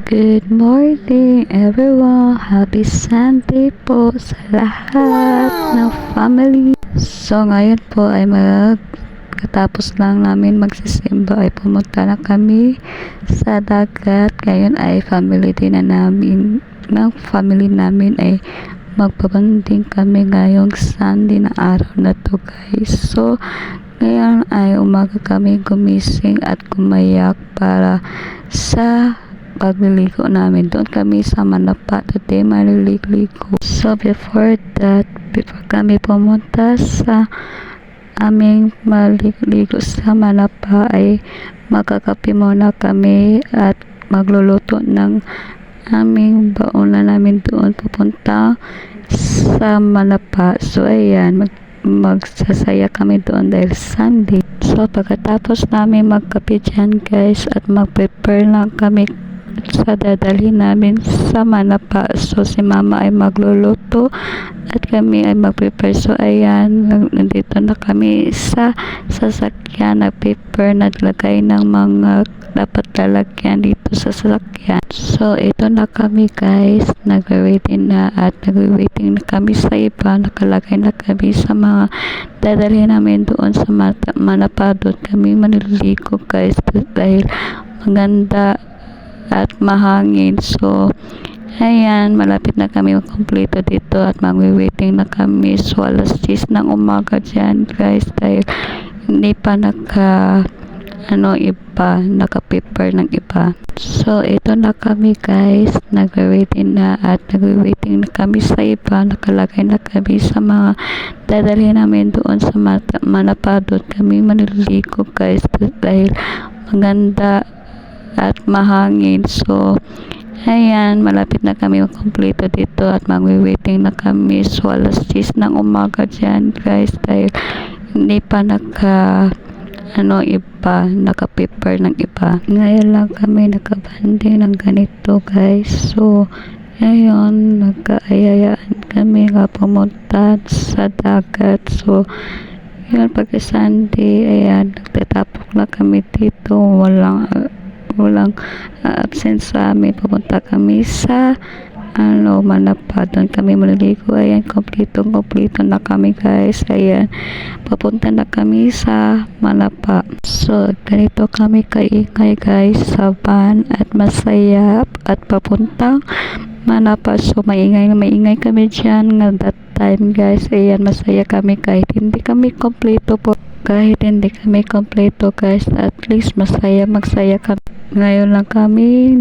Good morning everyone! Happy Sunday po sa lahat ng family. So ngayon po ay katapos lang namin magsisimba ay pumunta na kami sa dagat. Ngayon ay family din na namin, ng family namin ay magpabanding kami ngayong Sunday na araw na to guys. So ngayon ay umaga kami gumising at gumayak para sa pagliligo namin. Doon kami sa Manapa today maliligo. So before kami pumunta sa aming maliligo sa Manapa ay magkakape muna kami at magluluto ng aming baon na namin doon pupunta sa Manapa. So ayan, magsasaya kami doon dahil Sunday. So pagkatapos namin magkape dyan guys at mag-prepare lang kami sa dadalhin namin sa Manapa. So si mama ay magluluto at kami ay mag-prepare. So ayan, nandito na kami sa sasakyan, nag-prepare, naglagay ng mga dapat lalagyan dito sa sasakyan. So ito na kami guys, nag-waiting na at nag-waiting na kami sa iba, nakalagay na kami sa mga dadalhin namin doon sa Manapa. Doon kami maniligo guys dahil maganda at mahangin. So ayan, malapit na kami kompleto dito at mag-waiting na kami. So alas 10 ng umaga dyan guys dahil hindi pa naka-prepare ng iba. So ito na kami guys, nag-waiting na at nag-waiting na kami sa iba, nakalagay na kami sa mga dadalhin namin doon sa Manapa. Doon kami maniligo guys dahil maganda at mahangin. So ayan, malapit na kami kompleto dito at mag-waiting na kami. So alas 10 ng umaga dyan guys dahil hindi pa naka-prepare ng iba. Ngayon lang kami nakabanding ng ganito guys. So ayun, nagkaayayaan kami nga pumunta sa dagat. So yun, pagka Sunday, ayan, nagtatapok na kami dito. Walang absent sa amin. Pupunta kami sa Manapa. Doon kami maliligo. Ayan, kompleto na kami guys. Ayan, papunta na kami sa Manapa. So ganito kami kaingay guys sa van at masaya at papuntang Manapa. So maingay kami dyan nga that time guys. Ayan, masaya kami kahit hindi kami kompleto po. Kahit hindi kami kompleto guys, at least magsaya kami. Ngayon lang kami